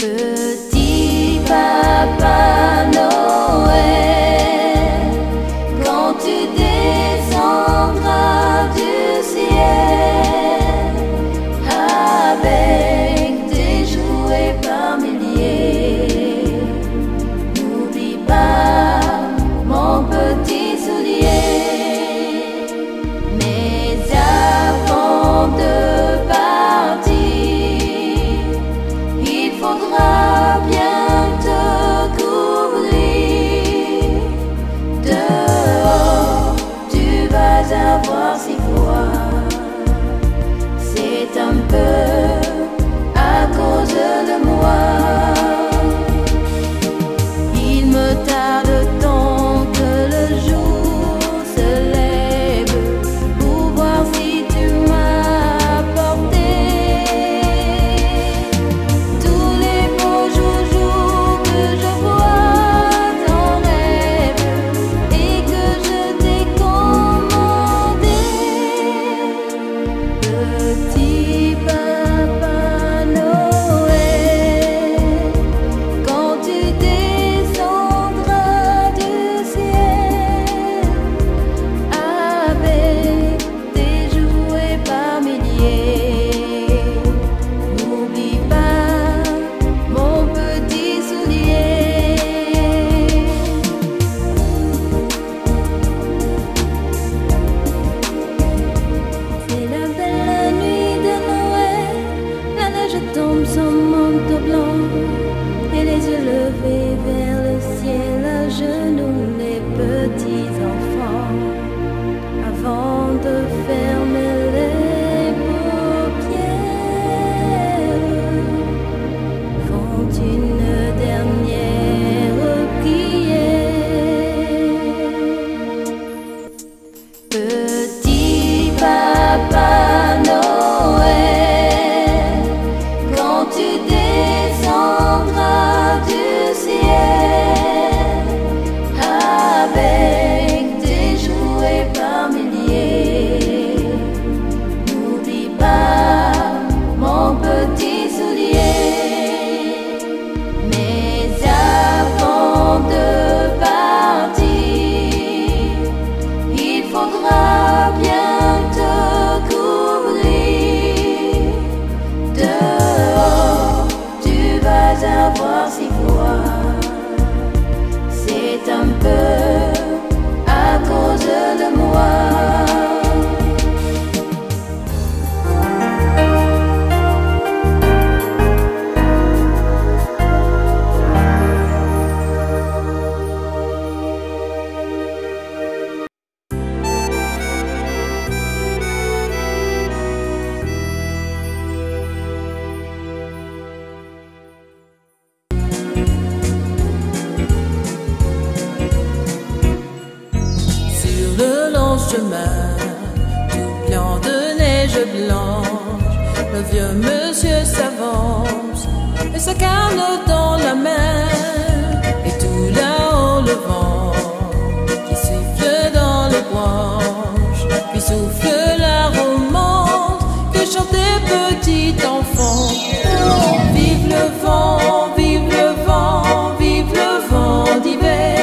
Petit Papa Noël, quand tu descendras du ciel avec tes jouets par milliers, n'oublie pas mon petit soulier. Mais avant de partir, il faudra bien te couvrir. Dehors, tu vas avoir si froid. C'est un peu à cause de moi. Il me tarde tant que le jour se lève pour voir si tu m'as apporté tous les beaux joujoux que je vois en rêve et que je t'ai commandé. Petit Papa Noël, quand tu descendras du ciel avec tes jouets par milliers, n'oublie pas mon petit soulier. C'est la belle nuit de Noël, la neige tombe son manteau blanc et les yeux levés vers le ciel, à genoux les petits enfants, avant de fermer les paupières, font une dernière prière. Petit Papa Noël, quand tu descendras du ciel avec tes jouets par milliers, n'oublie pas mon petit soulier. Mais avant de partir, il faudra bien te couvrir. Dehors, tu vas avoir si froid. C'est un peu à cause de moi. Sur le long chemin, tout blanc de neige blanche, le vieux monsieur s'avance et sa canne dans la main. Et tout là-haut le vent qui siffle dans les branches, puis souffle la romance que chantait petit enfant. Oh, vive le vent, vive le vent, vive le vent d'hiver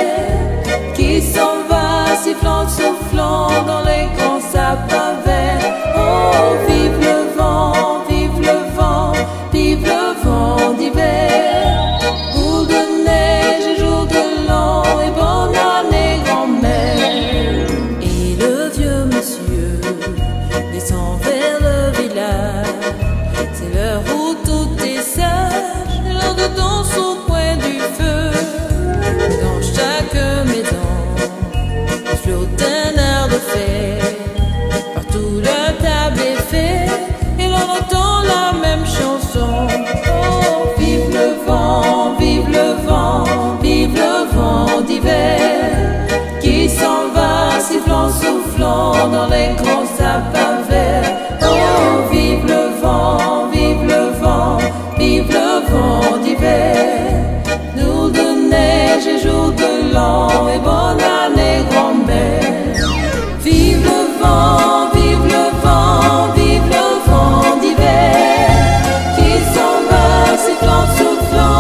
qui s'en va sifflant, soufflant dans les grands sapins verts. Oh, vive le vent, vive le vent, vive le vent d'hiver. Boule de neige et jour de l'an et bonne année grand-mère. Et le vieux monsieur descend vers le village. C'est l'heure où tout est sage, l'heure de danse au coin du feu. Dans chaque maison flotte un air de fête, partout la table est faite et l'on entend la même chanson. Oh, vive le vent, vive le vent, vive le vent d'hiver qui s'en va sifflant, soufflant dans les grands sapins verts. Oh, vive le vent, vive le vent, vive le vent d'hiver. Nous de neige et jour de l'an et bonne année grand-mère. Vive le vent, vive le vent, vive le vent d'hiver qui s'en va sifflant, soufflant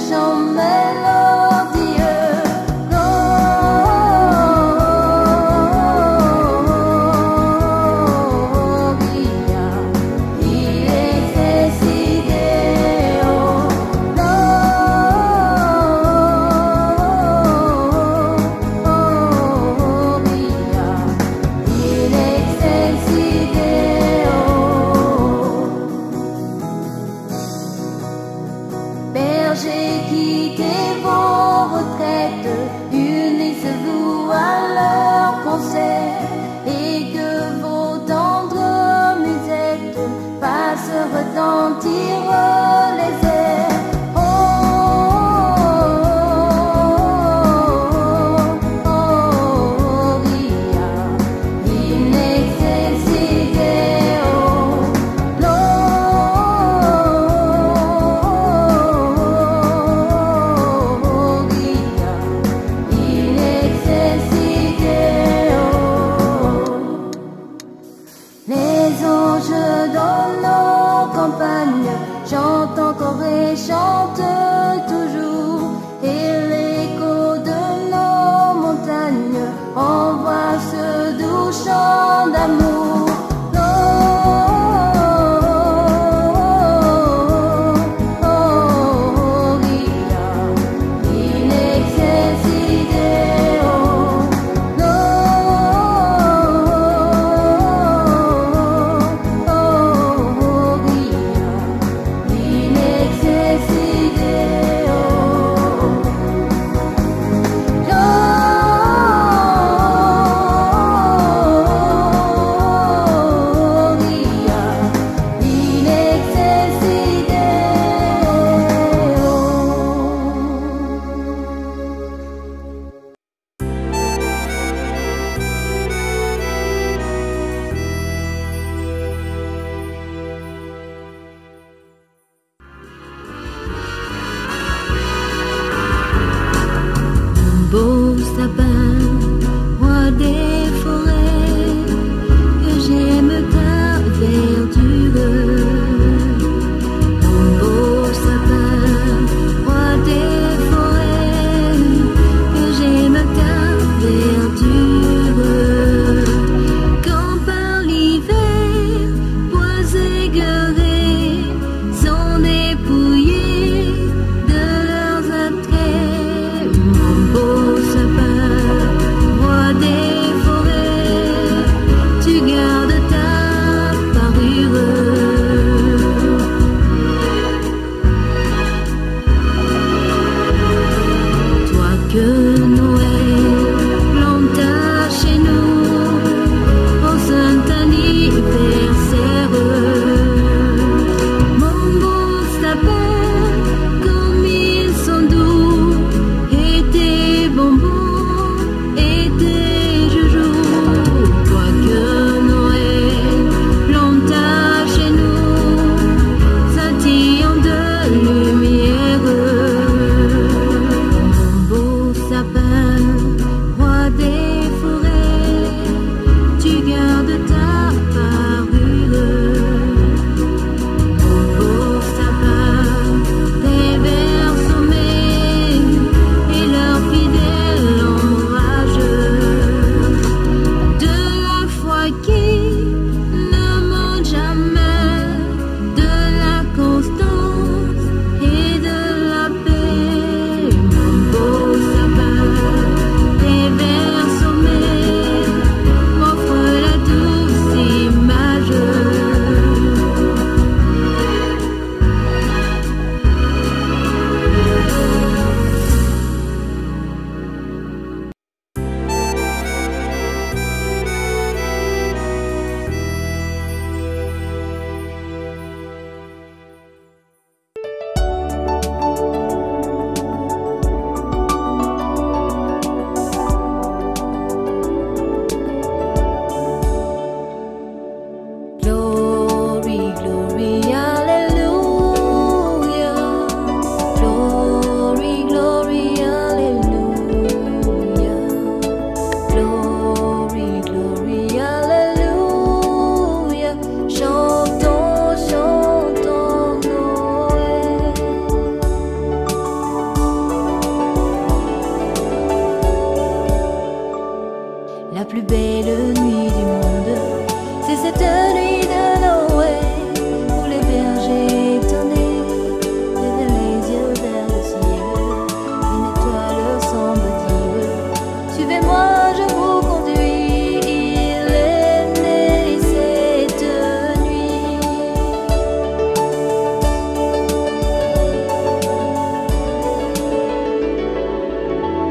chants mélodieux. Gloria, il est décidé. Berger qui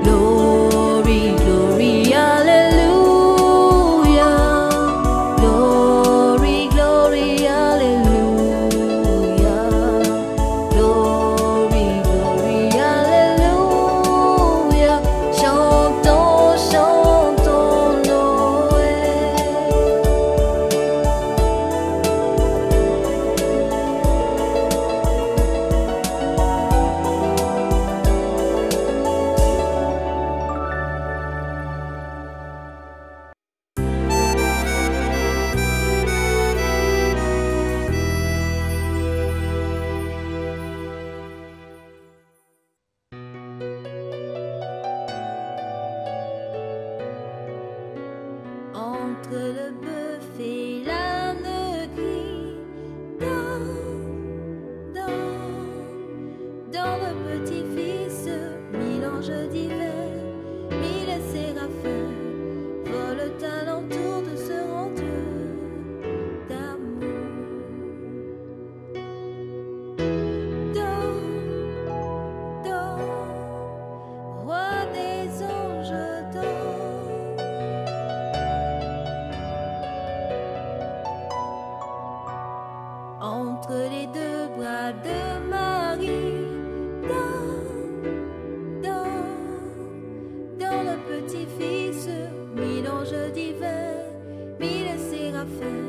Glory, glory, hallelujah. Glory, glory, hallelujah. Glory, glory, hallelujah. Chantons, chantons Noël. Entre le bœuf et l'âne gris, dans le petit-fils, mille anges divins, mille séraphins, volent alentour de ce grand Dieu d'amour. Roi des anges, entre les deux bras de Marie, dans le petit-fils, mille anges divins, mille séraphins,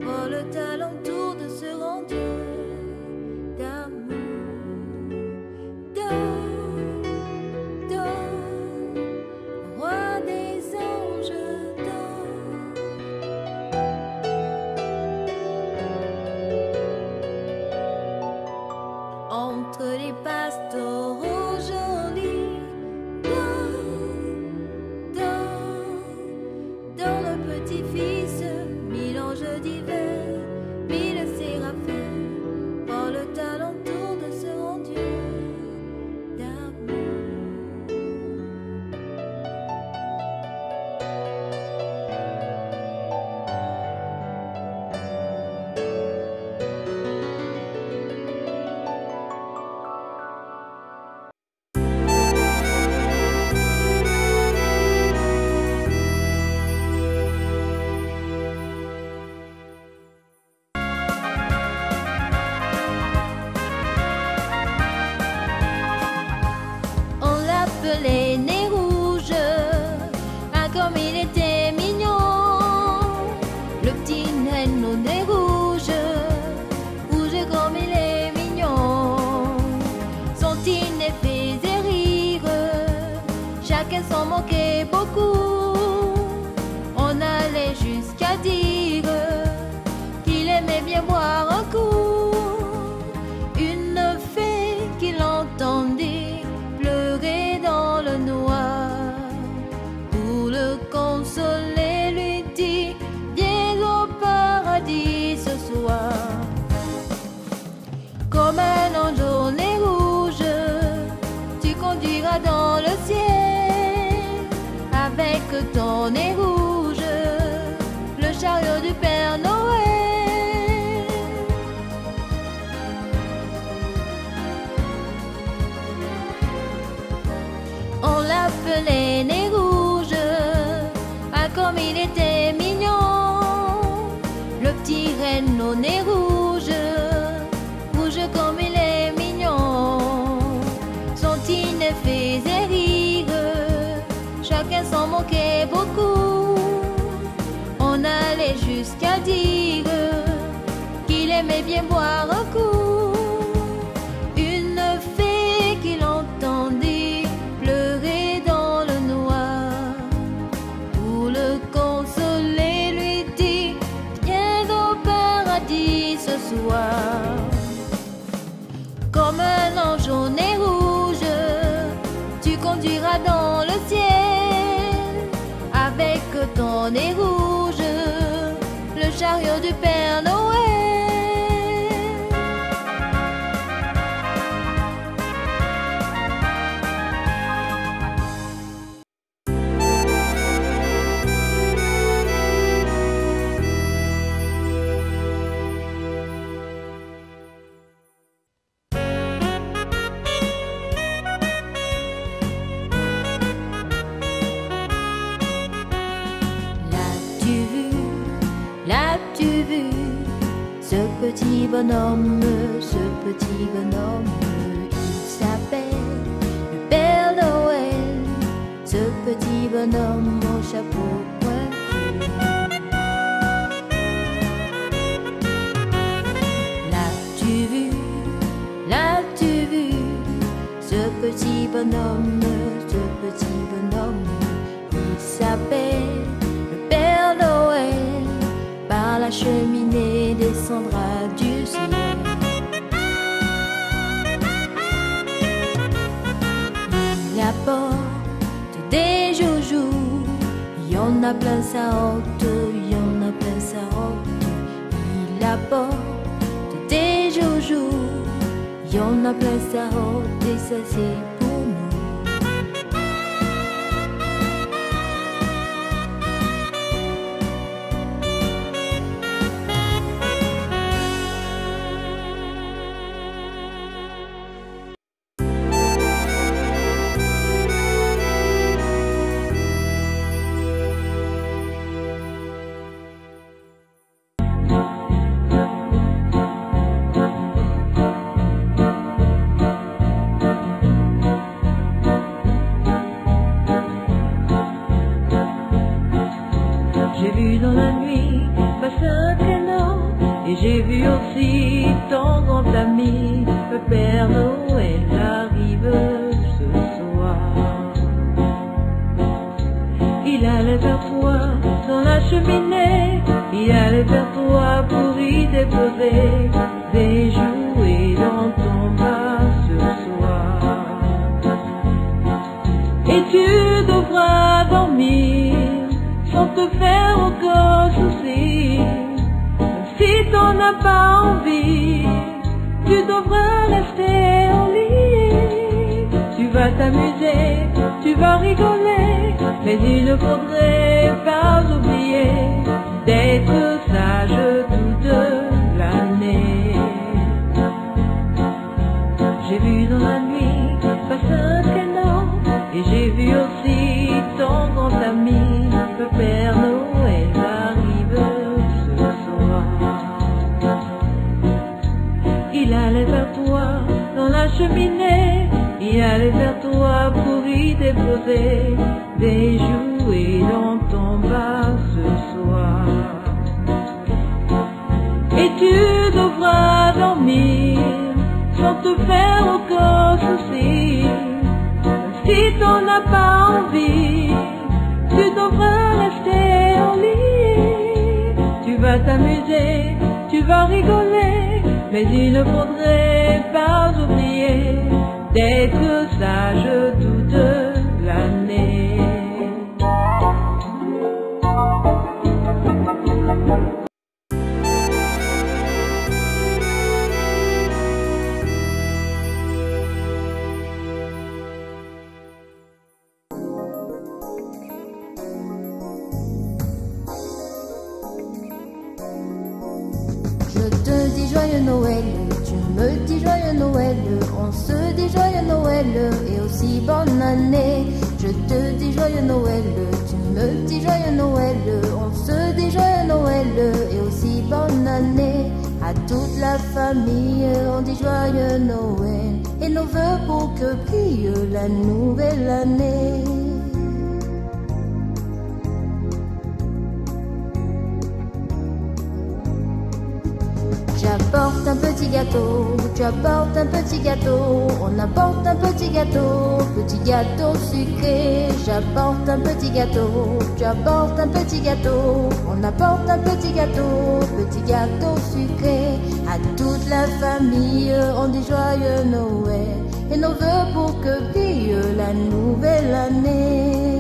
volent alentour de ce grand Dieu d'amour. Roi des anges, entre les pastoraux jolis, dans le petit-fils, mille anges divins, mille séraphins, volent alentour de ce grand Dieu d'amour. On l'appelait Nez Rouge, ah comme il était mignon, le petit naine au nez rouge, rouge comme il est mignon. Son petit nez faisait rire, chacun s'en moquait beaucoup. On allait jusqu'à dire qu'il aimait bien boire un coup. Une fée qui l'entendait pleurer dans le noir, pour le consoler lui dit: viens au paradis ce soir. Comme un ange au nez rouge, tu conduiras dans le ciel, avec ton nez rouge, le chariot du Père Noël. On l'appelait Nez Rouge, ah comme il était mignon, le petit renne au nez rouge, rouge comme il est mignon. Son petit nez faisait rire, chacun s'en moquait beaucoup. On allait jusqu'à dire qu'il aimait bien boire un coup. Une fée qui l'entendait pleurer dans le noir, pour le consoler lui dit: viens au paradis ce soir. Comme un ange au nez rouge, tu conduiras dans le ciel, avec ton nez rouge, le chariot du Père Noël. bonhomme, il s'appelle le Père Noël. Ce petit bonhomme au chapeau pointu. L'as-tu vu, ce petit bonhomme, il s'appelle le Père Noël. Par la cheminée descendra du ciel. Il apporte des joujoux, il y en a plein sa honte, Il apporte des joujoux, il y en a plein sa honte, et ça c'est pour nous. J'ai vu dans la nuit passer un traîneau, et j'ai vu aussi ton grand ami, le Père Noël arrive ce soir. Il allait vers toi dans la cheminée, il allait vers toi pour y déposer des jouets dans ton bas ce soir. Et tu devras dormir sans te faire aucun souci. Si t'en as pas envie, tu devras rester au lit. Tu vas t'amuser, tu vas rigoler, mais il ne faudrait pas oublier d'être sage toute l'année. J'ai vu dans la nuit passer un traîneau, et j'ai vu aussi ton grand ami, le Père Noël arrive ce soir. Il allait vers toi dans la cheminée, il allait vers toi pour y déposer des jouets dans ton bas ce soir. Et tu devras dormir sans te faire aucun souci. Si t'en as pas envie, tu devras rester au lit. Tu vas t'amuser, tu vas rigoler, mais il ne faudrait pas oublier d'être sage toute l'année. Je te dis joyeux Noël, tu me dis joyeux Noël, on se dit joyeux Noël et aussi bonne année. Je te dis joyeux Noël, tu me dis joyeux Noël, on se dit joyeux Noël et aussi bonne année. À toute la famille, on dit joyeux Noël et nos vœux pour que brille la nouvelle année. J'apporte un petit gâteau, tu apportes un petit gâteau, on apporte un petit gâteau sucré. J'apporte un petit gâteau, tu apportes un petit gâteau, on apporte un petit gâteau sucré. À toute la famille, on dit joyeux Noël et nos vœux pour que brille la nouvelle année.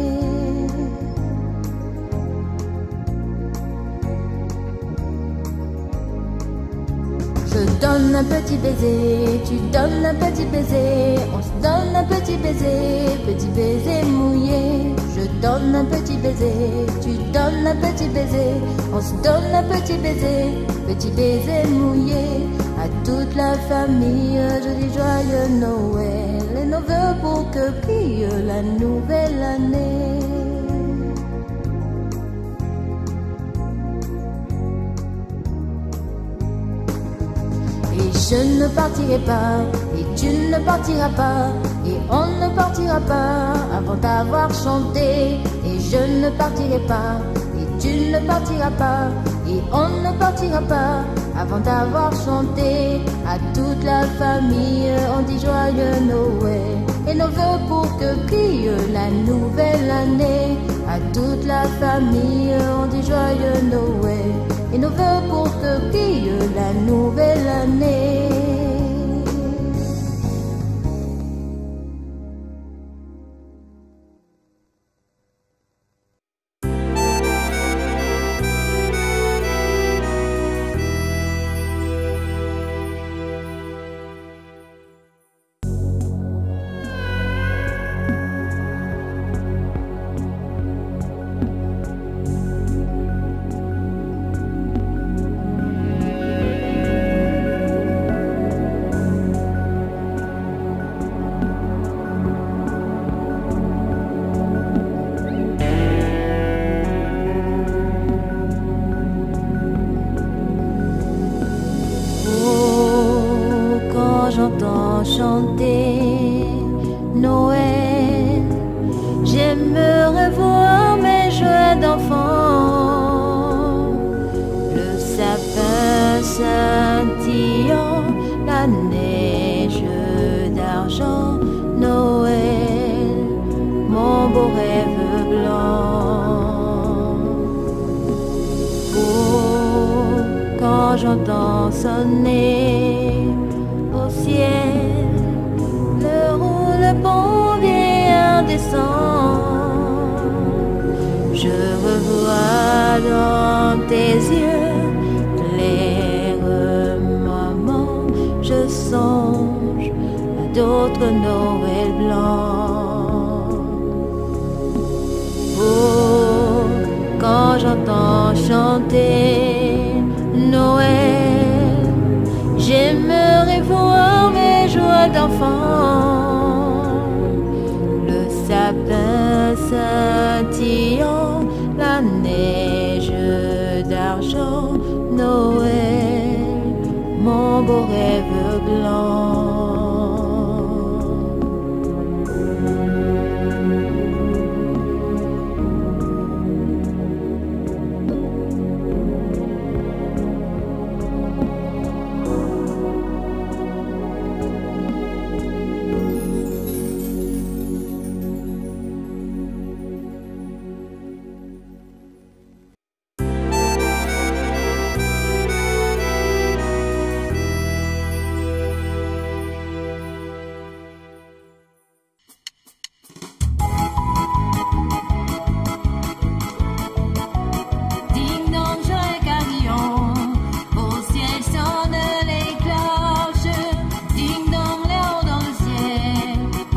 Je donne un petit baiser, tu donnes un petit baiser, on se donne un petit baiser mouillé. Je donne un petit baiser, tu donnes un petit baiser, on se donne un petit baiser mouillé. À toute la famille, je dis joyeux Noël et nos vœux pour que brille la nouvelle année. je ne partirai pas, et tu ne partiras pas, et on ne partira pas avant d'avoir chanté. Et je ne partirai pas, et tu ne partiras pas, et on ne partira pas avant d'avoir chanté. À toute la famille on dit joyeux Noël, et nos vœux pour que brille la nouvelle année. À toute la famille on dit joyeux Noël, et nos vœux pour que brille la nouvelle année. J'entends chanter Noël, j'aimerais voir mes jouets d'enfants, le sapin scintillant, la neige d'argent. Noël, mon beau rêve blanc. Oh, quand j'entends sonner au ciel, le bon vieil descend. Je revois dans tes yeux clairs moments, je songe à d'autres Noël blancs. Oh, quand j'entends chanter Noël, j'aimerais voir mes joies d'enfant, le sapin scintillant, la neige d'argent. Noël, mon beau rêve blanc.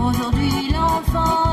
Aujourd'hui l'enfant